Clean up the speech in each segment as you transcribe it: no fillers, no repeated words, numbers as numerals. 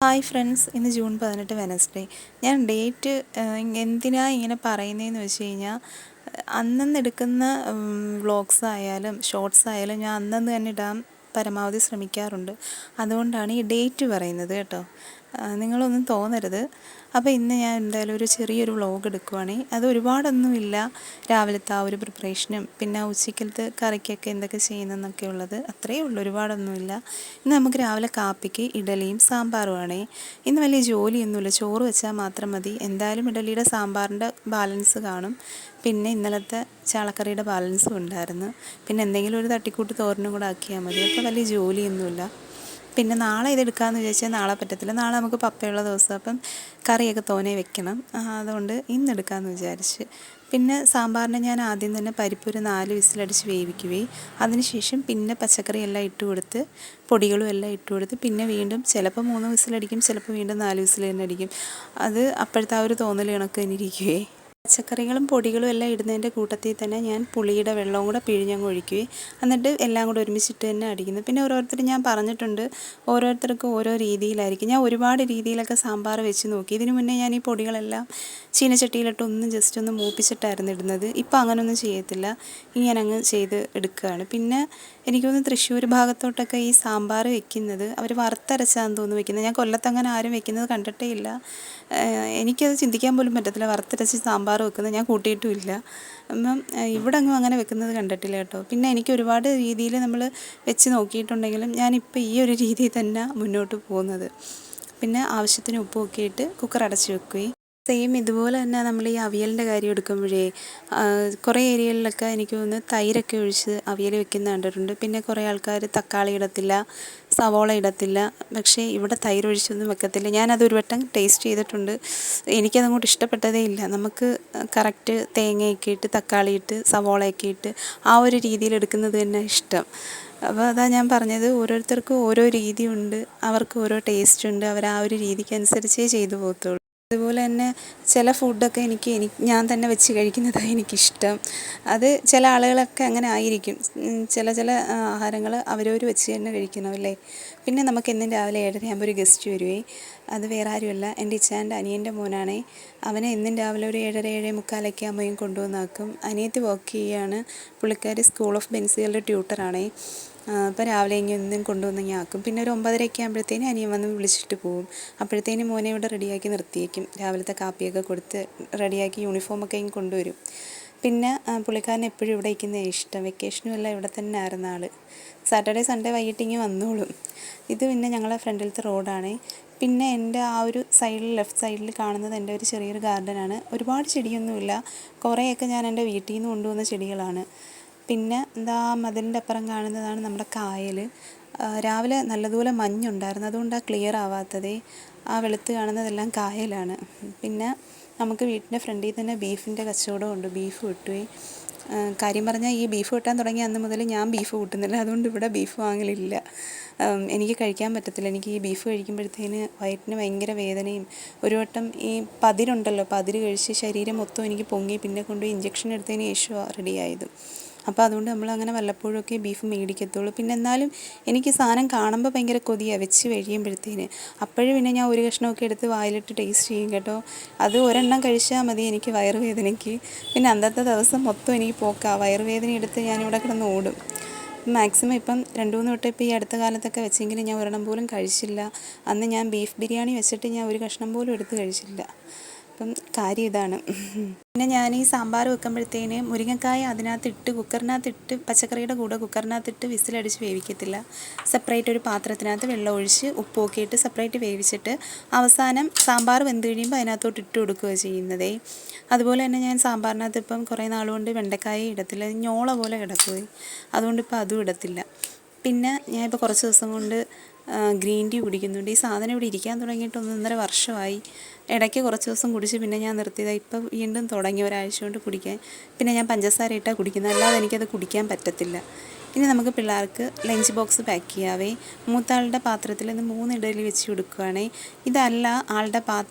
Hi friends, ഇന്ന് June 18 Wednesday. ഞാൻ date എന്തിനാ ഇങ്ങനെ പറയുന്നതെന്ന് വെച്ച് കഴിഞ്ഞാൽ, അന്നന്ന് എടുക്കുന്ന വ്ളോഗ്സ് ആയാലും ഷോർട്സ് ആയാലും ഞാൻ അന്നന്ന് തന്നെ ഇടാൻ പരമാവധി ശ്രമിക്കാറുണ്ട്. അതുകൊണ്ടാണ് ഈ ഡേറ്റ് പറയുന്നത് കേട്ടോ. നിങ്ങളൊന്നും തോന്നരുത്. അപ്പോൾ ഇന്ന് ഞാൻ എന്തായാലും ഒരു ചെറിയൊരു വ്ളോഗ് എടുക്കുവാണെങ്കിൽ അത് ഒരുപാടൊന്നുമില്ല. രാവിലത്തെ ആ ഒരു പ്രിപ്പറേഷനും പിന്നെ ഉച്ചക്കലത്തെ കറിക്കൊക്കെ എന്തൊക്കെ ചെയ്യുന്നതെന്നൊക്കെ ഉള്ളത് അത്രയേ ഉള്ളൂ, ഒരുപാടൊന്നുമില്ല. ഇന്ന് നമുക്ക് രാവിലെ കാപ്പിക്ക് ഇഡലിയും സാമ്പാറുമാണേ. ഇന്ന് വലിയ ജോലിയൊന്നുമില്ല, ചോറ് വെച്ചാൽ മാത്രം മതി. എന്തായാലും ഇഡലിയുടെ സാമ്പാറിൻ്റെ ബാലൻസ് കാണും. പിന്നെ ഇന്നലത്തെ ചാളക്കറിയുടെ ബാലൻസും ഉണ്ടായിരുന്നു. പിന്നെ എന്തെങ്കിലും ഒരു തട്ടിക്കൂട്ട് തോരനും കൂടെ ആക്കിയാൽ മതി. അപ്പോൾ വലിയ ജോലിയൊന്നുമില്ല. പിന്നെ നാളെ ഇതെടുക്കാമെന്ന് വിചാരിച്ചാൽ നാളെ പറ്റത്തില്ല. നാളെ നമുക്ക് പപ്പയുള്ള ദിവസം, അപ്പം കറിയൊക്കെ തോനെ വെക്കണം. അതുകൊണ്ട് ഇന്നെടുക്കാമെന്ന് വിചാരിച്ച്. പിന്നെ സാമ്പാറിന് ഞാൻ ആദ്യം തന്നെ പരിപ്പ് ഒരു 4 വിസിലടിച്ച് വേവിക്കുകയും അതിനുശേഷം പിന്നെ പച്ചക്കറി എല്ലാം ഇട്ട് കൊടുത്ത് പൊടികളും എല്ലാം ഇട്ട് കൊടുത്ത് പിന്നെ വീണ്ടും ചിലപ്പോൾ 3 വിസിലടിക്കും, ചിലപ്പോൾ വീണ്ടും 4 വിസിൽ തന്നെ അടിക്കും. അത് അപ്പോഴത്തെ ആ ഒരു തോന്നൽ കണക്ക് തന്നെ ഇരിക്കുകയെ. പച്ചക്കറികളും പൊടികളും എല്ലാം ഇടുന്നതിൻ്റെ കൂട്ടത്തിൽ തന്നെ ഞാൻ പുളിയുടെ വെള്ളവും കൂടെ പിഴിഞ്ഞങ്ങ് ഒഴിക്കുകയും എന്നിട്ട് എല്ലാം കൂടെ ഒരുമിച്ചിട്ട് തന്നെ അടിക്കുന്നത്. പിന്നെ ഓരോരുത്തരും ഞാൻ പറഞ്ഞിട്ടുണ്ട്, ഓരോരുത്തർക്കും ഓരോ രീതിയിലായിരിക്കും. ഞാൻ ഒരുപാട് രീതിയിലൊക്കെ സാമ്പാർ വെച്ച് നോക്കി. ഇതിനു മുന്നേ ഞാൻ ഈ പൊടികളെല്ലാം ചീനച്ചട്ടിയിലിട്ട് ജസ്റ്റ് ഒന്ന് മൂപ്പിച്ചിട്ടായിരുന്നു ഇടുന്നത്. ഇപ്പോൾ അങ്ങനെയൊന്നും ചെയ്യത്തില്ല, ഇങ്ങനെ അങ്ങ് ചെയ്ത് എടുക്കുകയാണ്. പിന്നെ എനിക്ക് തോന്നുന്നു തൃശ്ശൂർ ഭാഗത്തോട്ടൊക്കെ ഈ സാമ്പാർ വെക്കുന്നത് അവർ വറുത്തരച്ചാന്ന് തോന്നുന്നു വെക്കുന്നത്. ഞാൻ കൊല്ലത്തങ്ങനെ ആരും വെക്കുന്നത് കണ്ടിട്ടേ ഇല്ല. എനിക്കത് ചിന്തിക്കാൻ പോലും പറ്റത്തില്ല, വറുത്തരച്ച് സാമ്പാർ വെക്കുന്നത് ഞാൻ കൂട്ടിയിട്ടുമില്ല. അപ്പം ഇവിടെ അങ്ങും അങ്ങനെ വെക്കുന്നത് കണ്ടിട്ടില്ല കേട്ടോ. പിന്നെ എനിക്ക് ഒരുപാട് രീതിയിൽ നമ്മൾ വെച്ച് നോക്കിയിട്ടുണ്ടെങ്കിലും ഞാനിപ്പോൾ ഈ ഒരു രീതിയിൽ തന്നെ മുന്നോട്ട് പോകുന്നത്. പിന്നെ ആവശ്യത്തിന് ഉപ്പൊക്കെ ഇട്ട് കുക്കർ അടച്ച് വെക്കുകയും സെയിം ഇതുപോലെ തന്നെ നമ്മൾ ഈ അവിയലിൻ്റെ കാര്യം എടുക്കുമ്പോഴേ കുറേ ഏരിയകളിലൊക്കെ എനിക്ക് തോന്നുന്നു തൈരൊക്കെ ഒഴിച്ച് അവിയൽ വെക്കുന്ന കണ്ടിട്ടുണ്ട്. പിന്നെ കുറേ ആൾക്കാർ തക്കാളി ഇടത്തില്ല, സവോള ഇടത്തില്ല. പക്ഷേ ഇവിടെ തൈര് ഒഴിച്ചൊന്നും വെക്കത്തില്ല. ഞാനതൊരു വട്ടം ടേസ്റ്റ് ചെയ്തിട്ടുണ്ട്, എനിക്കതങ്ങോട്ട് ഇഷ്ടപ്പെട്ടതേ ഇല്ല. നമുക്ക് കറക്റ്റ് തേങ്ങയൊക്കെ ഇട്ട് തക്കാളി ഇട്ട് സവോളയൊക്കെ ഇട്ട് ആ ഒരു രീതിയിൽ എടുക്കുന്നത് തന്നെ ഇഷ്ടം. അപ്പോൾ അതാ ഞാൻ പറഞ്ഞത്, ഓരോരുത്തർക്കും ഓരോ രീതിയുണ്ട്, അവർക്ക് ഓരോ ടേസ്റ്റ് ഉണ്ട്. അവർ ആ ഒരു രീതിക്കനുസരിച്ചേ ചെയ്തു പോകത്തുള്ളൂ. അതുപോലെ തന്നെ ചില ഫുഡൊക്കെ ഞാൻ തന്നെ വെച്ച് കഴിക്കുന്നതാണ് എനിക്കിഷ്ടം. അത് ചില ആളുകളൊക്കെ അങ്ങനെ ആയിരിക്കും. ചില ആഹാരങ്ങൾ അവരവർ വെച്ച് തന്നെ കഴിക്കണമല്ലേ. പിന്നെ നമുക്ക് എന്നും രാവിലെ 7:30 ഒരു ഗസ്റ്റ് വരുവേ. അത് വേറെ ആരുമല്ല, എൻ്റെ ഇച്ചാൻ്റെ അനിയൻ്റെ മോനാണേ. അവനെ എന്നും രാവിലെ ഒരു 7:30 7:45 ആകുമ്പോഴേക്കും കൊണ്ടുവന്നാക്കും. അനിയത്തി വർക്ക് ചെയ്യുകയാണ്, പുള്ളിക്കാരി സ്കൂൾ ഓഫ് ബെൻസികളുടെ ട്യൂട്ടറാണേ. അപ്പോൾ രാവിലെ എന്നും കൊണ്ടുവന്ന് ഞാൻ ആക്കും. പിന്നെ ഒരു 9:30 ആകുമ്പോഴത്തേനും അനിയൻ വന്ന് വിളിച്ചിട്ട് പോകും. അപ്പോഴത്തേനും മോനെ ഇവിടെ റെഡിയാക്കി നിർത്തിയേക്കും. രാവിലത്തെ കാപ്പിയൊക്കെ കൊടുത്ത് റെഡിയാക്കി യൂണിഫോമൊക്കെ ഇങ്ങ് കൊണ്ടുവരും. പിന്നെ പുള്ളിക്കാരൻ എപ്പോഴും ഇവിടെ ഇരിക്കുന്നത് ഇഷ്ടം. വെക്കേഷനും എല്ലാം ഇവിടെ തന്നെ ആയിരുന്ന ആൾ. സാറ്റർഡേ സൺഡേ വൈകിട്ട് ഇങ്ങനെ വന്നോളും. ഇത് പിന്നെ ഞങ്ങളെ ഫ്രണ്ടിലത്തെ റോഡാണ്. പിന്നെ എൻ്റെ ആ ഒരു സൈഡിൽ ലെഫ്റ്റ് സൈഡിൽ കാണുന്നത് എൻ്റെ ഒരു ചെറിയൊരു ഗാർഡനാണ്. ഒരുപാട് ചെടിയൊന്നുമില്ല, കുറേയൊക്കെ ഞാൻ എൻ്റെ വീട്ടിൽ നിന്ന് കൊണ്ടുവന്ന ചെടികളാണ്. പിന്നെ എന്താ മതിലിൻ്റെ അപ്പുറം കാണുന്നതാണ് നമ്മുടെ കായൽ. രാവിലെ നല്ലതുപോലെ മഞ്ഞുണ്ടായിരുന്നു, അതുകൊണ്ടാണ് ക്ലിയർ ആവാത്തതേ. ആ വെളുത്ത് കാണുന്നതെല്ലാം കായലാണ്. പിന്നെ നമുക്ക് വീട്ടിൻ്റെ ഫ്രണ്ടിൽ തന്നെ ബീഫിൻ്റെ കച്ചവടമുണ്ട്, ബീഫ് കിട്ടുകയും. കാര്യം പറഞ്ഞാൽ ഈ ബീഫ് കിട്ടാൻ തുടങ്ങിയ അന്ന് മുതൽ ഞാൻ ബീഫ് കൂട്ടുന്നില്ല, അതുകൊണ്ട് ഇവിടെ ബീഫ് വാങ്ങലില്ല. എനിക്ക് കഴിക്കാൻ പറ്റത്തില്ല. എനിക്ക് ഈ ബീഫ് കഴിക്കുമ്പോഴത്തേന് വയറ്റിന് ഭയങ്കര വേദനയും. ഒരു വട്ടം ഈ പതിരുണ്ടല്ലോ, പതിര് കഴിച്ച് ശരീരം മൊത്തം എനിക്ക് പൊങ്ങി, പിന്നെ കൊണ്ടുപോയി ഇഞ്ചക്ഷൻ എടുത്തതിന് ശേഷമാണ് റെഡിയായത്. അപ്പോൾ അതുകൊണ്ട് നമ്മളങ്ങനെ വല്ലപ്പോഴൊക്കെ ബീഫ് മേടിക്കത്തുള്ളൂ. പിന്നെ എന്നാലും എനിക്ക് സാധനം കാണുമ്പോൾ ഭയങ്കര കൊതിയാണ് വെച്ച് കഴിയുമ്പോഴത്തേന്. അപ്പോഴും പിന്നെ ഞാൻ ഒരു കഷ്ണമൊക്കെ എടുത്ത് വായിലിട്ട് ടേസ്റ്റ് ചെയ്യും കേട്ടോ. അത് ഒരെണ്ണം കഴിച്ചാൽ മതി എനിക്ക് വയറുവേദനയ്ക്ക്. പിന്നെ അന്നത്തെ ദിവസം മൊത്തം എനിക്ക് പോക്കാണ്. വയറുവേദന എടുത്ത് ഞാനിവിടെ കിടന്ന് ഓടും. മാക്സിമം ഇപ്പം 2-3 വട്ടം ഇപ്പോൾ ഈ അടുത്ത കാലത്തൊക്കെ വെച്ചെങ്കിലും ഞാൻ ഒരെണ്ണം പോലും കഴിച്ചില്ല. അന്ന് ഞാൻ ബീഫ് ബിരിയാണി വെച്ചിട്ട് ഞാൻ ഒരു കഷ്ണം പോലും എടുത്ത് കഴിച്ചില്ല. അപ്പം കാര്യം ഇതാണ്. പിന്നെ ഞാൻ ഈ സാമ്പാർ വെക്കുമ്പോഴത്തേന് മുരിങ്ങക്കായ അതിനകത്തിട്ട് കുക്കറിനകത്തിട്ട് പച്ചക്കറിയുടെ കൂടെ കുക്കറിനകത്തിട്ട് വിസിലടിച്ച് വേവിക്കത്തില്ല. സെപ്പറേറ്റ് ഒരു പാത്രത്തിനകത്ത് വെള്ളം ഒഴിച്ച് ഉപ്പൊക്കെ ഇട്ട് സെപ്പറേറ്റ് വേവിച്ചിട്ട് അവസാനം സാമ്പാർ വെന്ത് കഴിയുമ്പോൾ അതിനകത്തോട്ട് ഇട്ട് കൊടുക്കുകയാണ് ചെയ്യുന്നത്. അതുപോലെ തന്നെ ഞാൻ സാമ്പാറിനകത്ത് ഇപ്പം കുറേ നാളുകൊണ്ട് വെണ്ടക്കായ ഇടത്തില്ല, ഞോള പോലെ കിടക്കുകയും, അതുകൊണ്ട് ഇപ്പോൾ അതും ഇടത്തില്ല. പിന്നെ ഞാനിപ്പോൾ കുറച്ച് ദിവസം കൊണ്ട് ഗ്രീൻ ടീ കുടിക്കുന്നുണ്ട്. ഈ സാധനം ഇവിടെ ഇരിക്കാൻ തുടങ്ങിയിട്ട് 1.5 വർഷമായി. ഇടയ്ക്ക് കുറച്ച് ദിവസം കുടിച്ച് പിന്നെ ഞാൻ നിർത്തിയതാണ്. ഇപ്പം വീണ്ടും തുടങ്ങി ഒരാഴ്ച കൊണ്ട് കുടിക്കാൻ. പിന്നെ ഞാൻ പഞ്ചസാര ഇട്ടാണ് കുടിക്കുന്നത്, അല്ലാതെ എനിക്കത് കുടിക്കാൻ പറ്റത്തില്ല. ഇനി നമുക്ക് പിള്ളേർക്ക് ലഞ്ച് ബോക്സ് പാക്ക് ചെയ്യാവേ. മൂത്താളുടെ പാത്രത്തിൽ നിന്ന് 3 ഇഡലി വെച്ച് കൊടുക്കുകയാണേ. ഇതല്ല ആളുടെ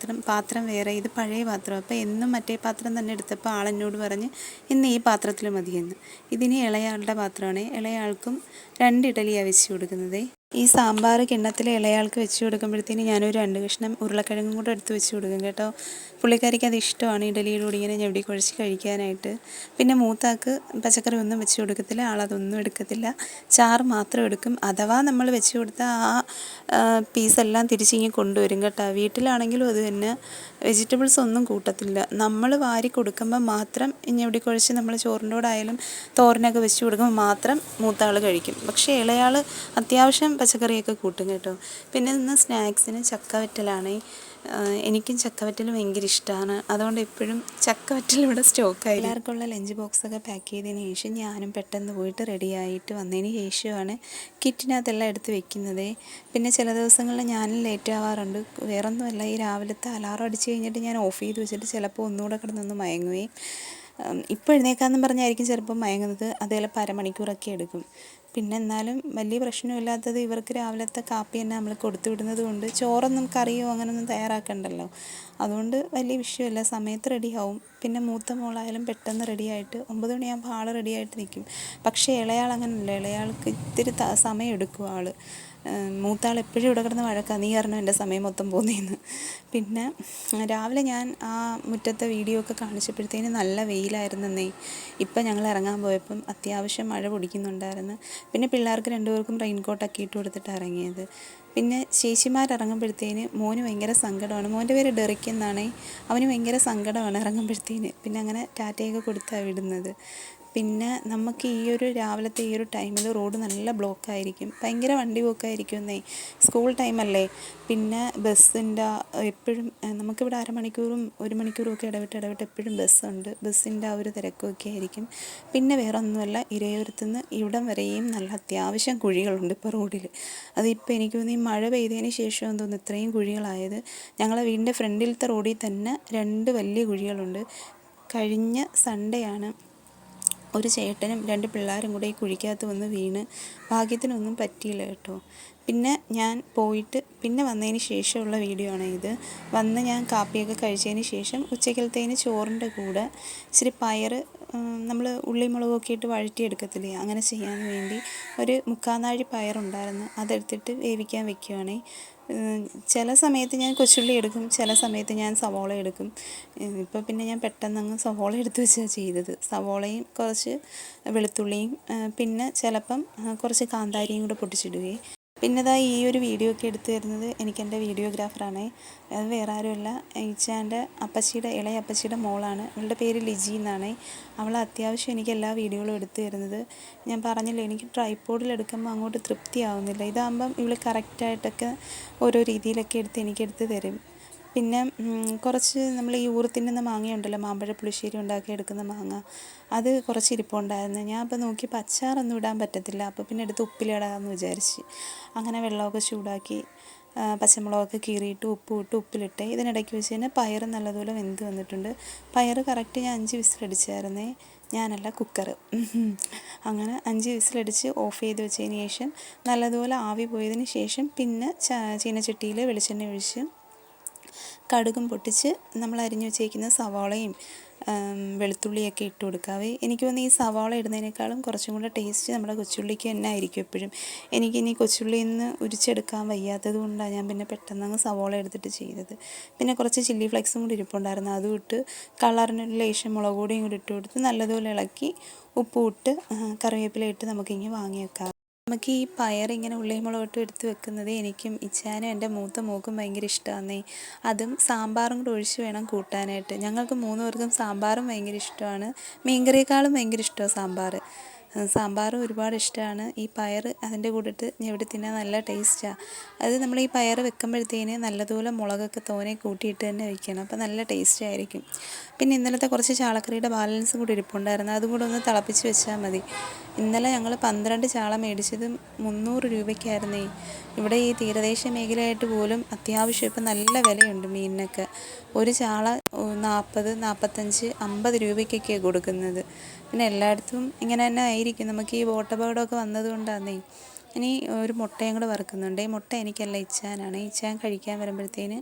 പാത്രം വേറെ, ഇത് പഴയ പാത്രം. അപ്പോൾ എന്നും മറ്റേ പാത്രം തന്നെ എടുത്തപ്പോൾ ആളെന്നോട് പറഞ്ഞ് ഇന്ന് ഈ പാത്രത്തിൽ മതിയെന്ന്. ഇതിന് ഇളയാളുടെ പാത്രമാണ്, ഇളയാൾക്കും 2 ഇഡലിയാണ് വെച്ച് കൊടുക്കുന്നത്. ഈ സാമ്പാർ കിണ്ണത്തിൽ ഇളയാൾക്ക് വെച്ച് കൊടുക്കുമ്പോഴത്തേന് ഞാനൊരു 2 കഷ്ണം ഉരുളക്കിഴങ്ങും കൂടെ എടുത്ത് വെച്ച് കൊടുക്കും കേട്ടോ. പുള്ളിക്കാരിക്ക് അത് ഇഷ്ടമാണ് ഇഡലിയുടെ കൂടി ഇങ്ങനെ ഞെവടി കുഴച്ച് കഴിക്കാനായിട്ട്. പിന്നെ മൂത്താൾക്ക് പച്ചക്കറി ഒന്നും വെച്ച് കൊടുക്കത്തില്ല, ആളതൊന്നും എടുക്കത്തില്ല, ചാറ് മാത്രം എടുക്കും. അഥവാ നമ്മൾ വെച്ച് കൊടുത്താൽ ആ പീസെല്ലാം തിരിച്ചിങ്ങി കൊണ്ടുവരും കേട്ടോ. വീട്ടിലാണെങ്കിലും അത് തന്നെ, വെജിറ്റബിൾസ് ഒന്നും കൂട്ടത്തില്ല. നമ്മൾ വാരി കൊടുക്കുമ്പോൾ മാത്രം ഞെവടി കുഴച്ച് നമ്മൾ ചോറിൻ്റെ കൂടെ ആയാലും തോരനൊക്കെ വെച്ച് കൊടുക്കുമ്പോൾ മാത്രം മൂത്താൾ കഴിക്കും. പക്ഷേ ഇളയാൾ അത്യാവശ്യം പച്ചക്കറിയൊക്കെ കൂട്ടും കേട്ടോ. പിന്നെ ഇന്ന് സ്നാക്സിന് ചക്ക വറ്റലാണ്. എനിക്കും ചക്ക വറ്റൽ ഭയങ്കര ഇഷ്ടമാണ്. അതുകൊണ്ട് എപ്പോഴും ചക്ക വറ്റൽ ഇവിടെ സ്റ്റോക്കായി. എല്ലാവർക്കുള്ള ലഞ്ച് ബോക്സൊക്കെ പാക്ക് ചെയ്തതിന് ശേഷം ഞാനും പെട്ടെന്ന് പോയിട്ട് റെഡിയായിട്ട് വന്നതിന് ശേഷമാണ് കിറ്റിനകത്തെല്ലാം എടുത്ത് വെക്കുന്നത്. പിന്നെ ചില ദിവസങ്ങളിൽ ഞാനും ലേറ്റ് ആവാറുണ്ട്. വേറൊന്നുമല്ല, ഈ രാവിലത്തെ അലാറം അടിച്ച് കഴിഞ്ഞിട്ട് ഞാൻ ഓഫ് ചെയ്ത് വെച്ചിട്ട് ചിലപ്പോൾ ഒന്നുകൂടെ കിടന്നൊന്ന് മയങ്ങുകയും ഇപ്പോൾ എഴുന്നേക്കാമെന്നും പറഞ്ഞായിരിക്കും ചിലപ്പോൾ മയങ്ങുന്നത്. അത് ചിലപ്പോൾ അരമണിക്കൂറൊക്കെ എടുക്കും. പിന്നെ എന്നാലും വലിയ പ്രശ്നമില്ലാത്തത് ഇവർക്ക് രാവിലത്തെ കാപ്പി തന്നെ നമ്മൾ കൊടുത്തു വിടുന്നത് കൊണ്ട് ചോറൊന്നും കറിയോ അങ്ങനെയൊന്നും തയ്യാറാക്കണ്ടല്ലോ. അതുകൊണ്ട് വലിയ വിഷയമില്ല, സമയത്ത് റെഡിയാവും. പിന്നെ മൂത്ത മോളായാലും പെട്ടെന്ന് റെഡിയായിട്ട് 9 മണിയാകുമ്പോൾ ആൾ റെഡിയായിട്ട് നിൽക്കും. പക്ഷേ ഇളയാൾ അങ്ങനെയല്ല, ഇളയാൾക്ക് ഇത്തിരി സമയം എടുക്കും. മൂത്താൾ എപ്പോഴും ഇവിടെ കിടന്ന് വഴക്കാണ്, നീ കാരണം എൻ്റെ സമയം മൊത്തം പോകുന്നതെന്ന്. പിന്നെ രാവിലെ ഞാൻ ആ മുറ്റത്തെ വീഡിയോ ഒക്കെ കാണിച്ചപ്പോഴത്തേന് നല്ല വെയിലായിരുന്നേ. ഇപ്പം ഞങ്ങൾ ഇറങ്ങാൻ പോയപ്പം അത്യാവശ്യം മഴ പൊടിക്കുന്നുണ്ടായിരുന്നു. പിന്നെ പിള്ളേർക്ക് 2 പേർക്കും റെയിൻകോട്ടൊക്കെ ഇട്ട് കൊടുത്തിട്ടാണ് ഇറങ്ങിയത്. പിന്നെ ചേച്ചിമാരിറങ്ങുമ്പോഴത്തേന് മോന് ഭയങ്കര സങ്കടമാണ്. മോൻ്റെ പേര് ഡെറിക് എന്നാണേ. അവന് ഭയങ്കര സങ്കടമാണ് ഇറങ്ങുമ്പോഴത്തേന്. പിന്നെ അങ്ങനെ ടാറ്റയൊക്കെ കൊടുത്താണ് വിടുന്നത്. പിന്നെ നമുക്ക് ഈ ഒരു രാവിലത്തെ ഈ ഒരു ടൈമിൽ റോഡ് നല്ല ബ്ലോക്കായിരിക്കും, ഭയങ്കര വണ്ടി പോക്കായിരിക്കും എന്നേ. സ്കൂൾ ടൈമല്ലേ. പിന്നെ ബസ്സിൻ്റെ എപ്പോഴും നമുക്കിവിടെ അരമണിക്കൂറും 1 മണിക്കൂറും ഒക്കെ ഇടവിട്ട് എപ്പോഴും ബസ്സുണ്ട്. ബസ്സിൻ്റെ ആ ഒരു തിരക്കൊക്കെ ആയിരിക്കും. പിന്നെ വേറെ ഒന്നുമല്ല, ഇരയൂരത്തുനിന്ന് ഇവിടം വരെയും നല്ല അത്യാവശ്യം കുഴികളുണ്ട് ഇപ്പോൾ റോഡിൽ. അതിപ്പോൾ എനിക്ക് തോന്നുന്നു ഈ മഴ പെയ്തതിന് ശേഷം തോന്നുന്നു ഇത്രയും കുഴികളായത്. ഞങ്ങളെ വീടിൻ്റെ ഫ്രണ്ടിലത്തെ റോഡിൽ തന്നെ 2 വലിയ കുഴികളുണ്ട്. കഴിഞ്ഞ സൺഡേ ആണ് ഒരു ചേട്ടനും 2 പിള്ളേരും കൂടെ ഈ കുഴിക്കകത്ത് വന്ന് വീണ്. ഭാഗ്യത്തിനൊന്നും പറ്റിയില്ല കേട്ടോ. പിന്നെ ഞാൻ പോയിട്ട് പിന്നെ വന്നതിന് ശേഷമുള്ള വീഡിയോ ആണ് ഇത്. വന്ന് ഞാൻ കാപ്പിയൊക്കെ കഴിച്ചതിന് ശേഷം ഉച്ചക്കലത്തേന് ചോറിൻ്റെ കൂടെ ഇച്ചിരി പയർ നമ്മൾ ഉള്ളി മുളകൊക്കെ ഇട്ട് വഴറ്റിയെടുക്കത്തില്ലേ, അങ്ങനെ ചെയ്യാൻ വേണ്ടി ഒരു 3/4 നാഴി പയറുണ്ടായിരുന്നു. അതെടുത്തിട്ട് വേവിക്കാൻ വെക്കുകയാണേ. ചില സമയത്ത് ഞാൻ കൊച്ചുള്ളി എടുക്കും, ചില സമയത്ത് ഞാൻ സവോള എടുക്കും. ഇപ്പോൾ പിന്നെ ഞാൻ പെട്ടെന്നങ്ങ് സവോള എടുത്ത് വെച്ചാണ് ചെയ്തത്. സവോളയും കുറച്ച് വെളുത്തുള്ളിയും പിന്നെ ചിലപ്പം കുറച്ച് കാന്താരിയും കൂടെ പൊട്ടിച്ചിടുകയും. പിന്നെ ഈ ഒരു വീഡിയോ ഒക്കെ എടുത്തു തരുന്നത് എനിക്കെൻ്റെ വീഡിയോഗ്രാഫറാണ്. അത് വേറെ ആരുമല്ല, ഇച്ചാൻ്റെ ഇളയ അപ്പച്ചിയുടെ മോളാണ്. അവളുടെ പേര് ലിജി എന്നാണ്. അവൾ അത്യാവശ്യം എനിക്ക് എല്ലാ വീഡിയോകളും എടുത്തു തരുന്നത്. ഞാൻ പറഞ്ഞില്ലേ, എനിക്ക് ട്രൈപോഡിൽ എടുക്കുമ്പോൾ അങ്ങോട്ട് തൃപ്തിയാവുന്നില്ല. ഇതാകുമ്പം ഇവൾ കറക്റ്റായിട്ടൊക്കെ ഓരോ രീതിയിലൊക്കെ എനിക്കെടുത്ത് തരും. പിന്നെ കുറച്ച് നമ്മൾ ഈ ഊറത്തിന്നുന്ന മാങ്ങയുണ്ടല്ലോ, മാമ്പഴ പുളിശ്ശേരി ഉണ്ടാക്കി എടുക്കുന്ന മാങ്ങ, അത് കുറച്ച് ഇരിപ്പുണ്ടായിരുന്നു. ഞാൻ അപ്പോൾ നോക്കിയപ്പോൾ അച്ചാറൊന്നും ഇടാൻ പറ്റത്തില്ല. അപ്പോൾ പിന്നെ എടുത്ത് ഉപ്പിലിടാമെന്ന് വിചാരിച്ച് അങ്ങനെ വെള്ളമൊക്കെ ചൂടാക്കി പച്ചമുളകൊക്കെ കീറിയിട്ട് ഉപ്പിലിട്ട് ഇതിനിടയ്ക്ക് വെച്ച് തന്നെ പയർ നല്ലതുപോലെ വെന്ത് വന്നിട്ടുണ്ട്. പയർ കറക്റ്റ് ഞാൻ 5 വിസിലടിച്ചായിരുന്നേ, ഞാനല്ല കുക്കർ. അങ്ങനെ 5 വിസിലടിച്ച് ഓഫ് ചെയ്ത് വെച്ചതിന് ശേഷം നല്ലതുപോലെ ആവി പോയതിന് ശേഷം പിന്നെ ചീനച്ചട്ടിയിൽ വെളിച്ചെണ്ണ ഒഴിച്ച് കടുകും പൊട്ടിച്ച് നമ്മൾ അരിഞ്ഞു വെച്ചേക്കുന്ന സവാളയും വെളുത്തുള്ളിയൊക്കെ ഇട്ട് കൊടുക്കാവേ. എനിക്ക് തോന്നുന്നു ഈ സവാള ഇടുന്നതിനേക്കാളും കുറച്ചും കൂടെ ടേസ്റ്റ് നമ്മുടെ കൊച്ചുള്ളിക്ക് തന്നെ ആയിരിക്കും എപ്പോഴും. എനിക്കിനി കൊച്ചുള്ളിയിൽ നിന്ന് ഉരിച്ചെടുക്കാൻ വയ്യാത്തത് കൊണ്ടാണ് ഞാൻ പിന്നെ പെട്ടെന്നങ്ങ് സവാള എടുത്തിട്ട് ചെയ്തത്. പിന്നെ കുറച്ച് ചില്ലി ഫ്ലേക്സും കൂടി ഇരിപ്പുണ്ടായിരുന്നു, അതും ഇട്ട് കളറിനൊരു ലേശം മുളക് പൊടിയും കൂടി ഇട്ട് കൊടുത്ത് നല്ലതുപോലെ ഇളക്കി ഉപ്പും ഇട്ട് കറിവേപ്പില ഇട്ട് നമുക്കിങ്ങനെ വാങ്ങി വെക്കാം. നമുക്ക് ഈ പയറിങ്ങനെ ഉള്ളിയും മുളകിട്ട് എടുത്ത് വെക്കുന്നത് എനിക്കും ഇച്ചാനും എൻ്റെ മൂത്ത മോക്കും ഭയങ്കര ഇഷ്ടമാണെന്നേ. അതും സാമ്പാറും കൂടെ ഒഴിച്ച് വേണം കൂട്ടാനായിട്ട്. ഞങ്ങൾക്ക് 3 പേർക്കും സാമ്പാറും ഭയങ്കര ഇഷ്ടമാണ്. മീൻകറിയേക്കാളും ഭയങ്കര ഇഷ്ടമാണ് സാമ്പാർ. സാമ്പാറും ഒരുപാട് ഇഷ്ടമാണ്. ഈ പയർ അതിൻ്റെ കൂടെ ഇട്ട് ഞെവടി തിന്നാൻ നല്ല ടേസ്റ്റാണ്. അത് നമ്മൾ ഈ പയർ വെക്കുമ്പോഴത്തേന് നല്ലതുപോലെ മുളകൊക്കെ തോനെ കൂട്ടിയിട്ട് തന്നെ വെക്കണം, അപ്പോൾ നല്ല ടേസ്റ്റ് ആയിരിക്കും. പിന്നെ ഇന്നലത്തെ കുറച്ച് ചാളക്കറിയുടെ ബാലൻസും കൂടി ഇരിപ്പുണ്ടായിരുന്നു, അതും കൂടെ ഒന്ന് തിളപ്പിച്ച് വെച്ചാൽ മതി. ഇന്നലെ ഞങ്ങൾ 12 ചാള മേടിച്ചത് 300 രൂപയ്ക്കായിരുന്നേ. ഇവിടെ ഈ തീരദേശ മേഖലയായിട്ട് പോലും അത്യാവശ്യം ഇപ്പം നല്ല വിലയുണ്ട് മീനിനൊക്കെ. ഒരു ചാള 40, 45, 50 രൂപയ്ക്കൊക്കെയാണ് കൊടുക്കുന്നത്. പിന്നെ എല്ലായിടത്തും ഇങ്ങനെ തന്നെ ആയിരിക്കും. നമുക്ക് ഈ ബോട്ടപകടമൊക്കെ വന്നത് കൊണ്ടാന്നേ. ഇനി ഒരു മുട്ടയും കൂടെ വറുക്കുന്നുണ്ട്. ഈ മുട്ട എനിക്കല്ല, ഇച്ചാനാണ്. ഇച്ചാൻ കഴിക്കാൻ വരുമ്പോഴത്തേന്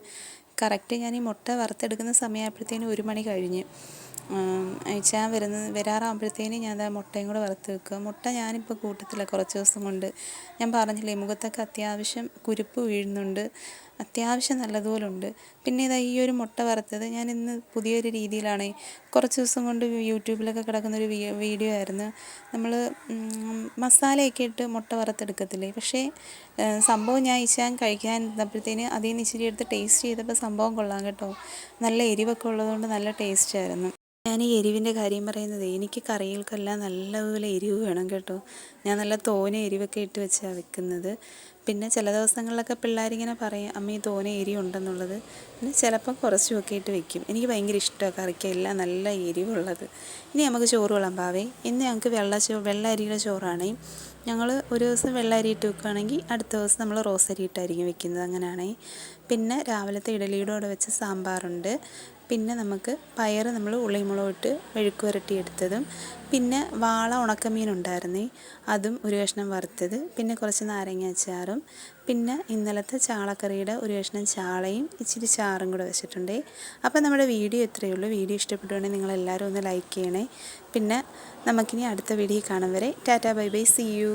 കറക്റ്റ് ഞാൻ ഈ മുട്ട വറുത്തെടുക്കുന്ന സമയമായപ്പോഴത്തേന് 1 മണി കഴിഞ്ഞ്. അയച്ചാൻ വരാറാകുമ്പോഴത്തേനും ഞാൻ മുട്ടയും കൂടെ വറുത്ത് വെക്കുക. മുട്ട ഞാനിപ്പോൾ കൂട്ടത്തില്ല, കുറച്ച് ദിവസം കൊണ്ട്. ഞാൻ പറഞ്ഞില്ലേ, മുഖത്തൊക്കെ അത്യാവശ്യം കുരുപ്പ് വീഴുന്നുണ്ട്, അത്യാവശ്യം നല്ലതുപോലെ ഉണ്ട്. പിന്നെ ഇതാ ഈ ഒരു മുട്ട വറുത്തത് ഞാൻ ഇന്ന് പുതിയൊരു രീതിയിലാണ്, കുറച്ച് ദിവസം കൊണ്ട് യൂട്യൂബിലൊക്കെ കിടക്കുന്നൊരു വീഡിയോ ആയിരുന്നു. നമ്മൾ മസാലയൊക്കെ ഇട്ട് മുട്ട വറുത്തെടുക്കത്തില്ലേ, പക്ഷേ സംഭവം ഞാൻ കഴിക്കാൻ ഇരുന്നപ്പോഴത്തേന് അതിൽ നിന്ന് ഇച്ചിരി എടുത്ത് ടേസ്റ്റ് ചെയ്തപ്പോൾ സംഭവം കൊള്ളാം കേട്ടോ. നല്ല എരിവൊക്കെ ഉള്ളതുകൊണ്ട് നല്ല ടേസ്റ്റായിരുന്നു. ഞാൻ ഈ എരിവിൻ്റെ കാര്യം പറയുന്നത്, എനിക്ക് കറികൾക്കെല്ലാം നല്ലപോലെ എരിവ് വേണം കേട്ടോ. ഞാൻ നല്ല തോനെ എരിവൊക്കെ ഇട്ട് വെച്ചാണ് വെക്കുന്നത്. പിന്നെ ചില ദിവസങ്ങളിലൊക്കെ പിള്ളേരിങ്ങനെ പറയും, അമ്മ ഈ തോനെ എരിവുണ്ടെന്നുള്ളത്. പിന്നെ ചിലപ്പോൾ കുറച്ചുമൊക്കെ ഇട്ട് വെക്കും. എനിക്ക് ഭയങ്കര ഇഷ്ടമാണ് കറിക്ക് എല്ലാം നല്ല എരിവുള്ളത്. ഇനി നമുക്ക് ചോറ് വിളമ്പാവേ. ഇന്ന് ഞങ്ങൾക്ക് വെള്ള അരിയുടെ ചോറാണേ. ഞങ്ങൾ ഒരു ദിവസം വെള്ള അരി ഇട്ട് വെക്കുകയാണെങ്കിൽ അടുത്ത ദിവസം നമ്മൾ റോസ് അരി ഇട്ടായിരിക്കും വെക്കുന്നത്, അങ്ങനെയാണേ. പിന്നെ രാവിലത്തെ ഇഡലിയുടെ കൂടെ വെച്ച സാമ്പാറുണ്ട്. പിന്നെ നമുക്ക് പയർ നമ്മൾ ഉള്ളിമുളക് ഇട്ട് മെഴുക്ക് പുരട്ടി എടുത്തതും, പിന്നെ വാള ഉണക്കമീൻ ഉണ്ടായിരുന്നേ, അതും ഒരു കഷ്ണം വറുത്തത്, പിന്നെ കുറച്ച് നാരങ്ങ അച്ചാറും, പിന്നെ ഇന്നലത്തെ ചാളക്കറിയുടെ ഒരു കഷ്ണം ചാളയും ഇച്ചിരി ചാറും കൂടെ വെച്ചിട്ടുണ്ടേ. അപ്പോൾ നമ്മുടെ വീഡിയോ ഇത്രയേ ഉള്ളൂ. വീഡിയോ ഇഷ്ടപ്പെട്ടുണ്ടെങ്കിൽ നിങ്ങളെല്ലാവരും ഒന്ന് ലൈക്ക് ചെയ്യണേ. പിന്നെ നമുക്കിനി അടുത്ത വീഡിയോ കാണും വരെ tata bye bye, see U.